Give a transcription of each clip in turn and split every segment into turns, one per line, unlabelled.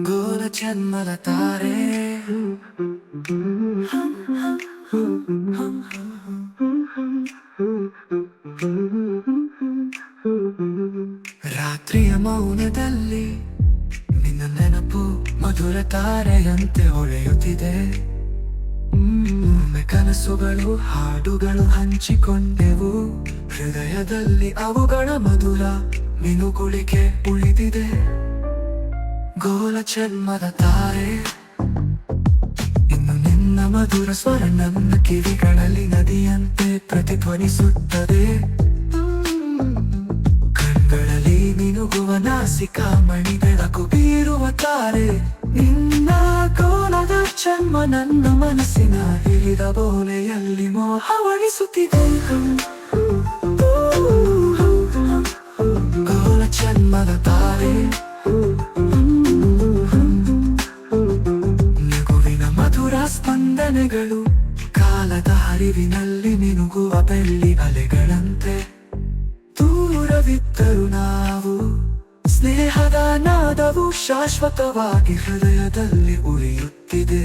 ಗೋಲ ಜನ್ಮದ ತಾರೆ ರಾತ್ರಿಯ ಮೌನದಲ್ಲಿ ನಿನ್ನ ನೆನಪು ಮಧುರ ತಾರೆಯಂತೆ ಹೊಳೆಯುತ್ತಿದೆ. ಕನಸುಗಳು ಹಾಡುಗಳು ಹಂಚಿಕೊಂಡೆವು, ಹೃದಯದಲ್ಲಿ ಅವುಗಳ ಮಧುರ ಮಿನುಗುಳಿಕೆ ಉಳಿದಿದೆ. ಗೋಲ ಜನ್ಮದ ತಾರೆ, ಇನ್ನು ನಿನ್ನ ಮಧುರ ಸ್ವರ ನನ್ನ ಕಿವಿಗಳಲ್ಲಿ ನದಿಯಂತೆ ಪ್ರತಿಧ್ವನಿಸುತ್ತದೆ. ಕಣ್ಗಳಲ್ಲಿ ಮಿನುಗುವ ನಾಸಿಕ ಮಣಿ ಬೆಳಕು ಬೀರುವ ತಾರೆ, ನಿನ್ನ ಕೋಲದ ಜನ್ಮ ನನ್ನ ಮನಸ್ಸಿನ ಹಿಡಿದ ಬೋಲೆಯಲ್ಲಿ ಮೋಹವಣಿಸುತ್ತಿದೆ. ಗೋಲ ಜನ್ಮದ ತಾರೆ, ನಗುವಿನ ಮಧುರ ಸ್ಪಂದನೆಗಳು ಕಾಲದ ಹರಿವಿನಲ್ಲಿ ಮಿನುಗುವ ಬೆಳ್ಳಿ ಅಲೆಗಳಂತೆ. ದೂರವಿದ್ದರು ನಾವು, ಸ್ನೇಹದ ನಾದವು ಶಾಶ್ವತವಾಗಿ ಹೃದಯದಲ್ಲಿ ಉಳಿಯುತ್ತಿದೆ.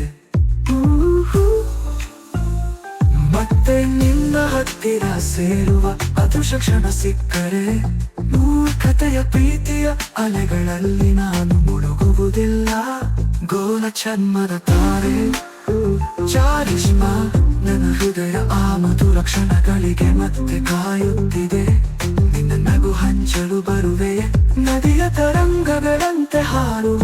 ಮತ್ತೆ ನಿನ್ನ ಹತ್ತಿರ ಸೇರುವ ಅದೃಷ್ಟ ಕ್ಷಣ ಸಿಕ್ಕರೆ, ಮೂರ್ಖತೆಯ ಪ್ರೀತಿಯ ಅಲೆಗಳಲ್ಲಿ ನಾನು ಮುಳುಗುವುದಿಲ್ಲ. ಗೋಲ ಜನ್ಮದ ತಾರೆ ಚಾರಿಷ್ಮ, ನನ್ನ ಹೃದಯ ಆ ಮಧುರ ಕ್ಷಣಗಳಿಗೆ ಮತ್ತೆ ಕಾಯುತ್ತಿದೆ. ನಿನ್ನ ನಗು ಹಂಚಲು ಬರುವೆಯೇ, ನದಿಯ ತರಂಗಗಳಂತೆ ಹಾರುವ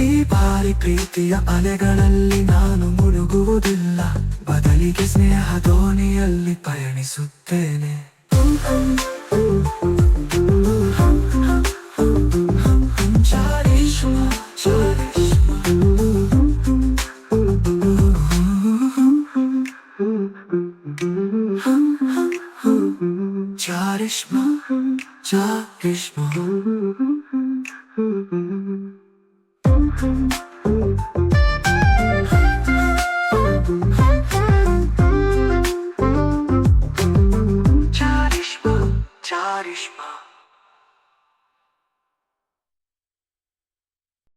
ಈ ಬಾರಿ ಪ್ರೀತಿಯ ಅಲೆಗಳಲ್ಲಿ ನಾನು ಮುಳುಗುವುದಿಲ್ಲ. ಬದಲಿಗೆ ಸ್ನೇಹ ದೋಣಿಯಲ್ಲಿ ಪಯಣಿಸುತ್ತೇನೆ. ಚಾರಿಷ್ಮ ಚಾರಿಷ್ಮ ಚಾರಿಷ್ಮ ಚಾರಿಷ್ಮ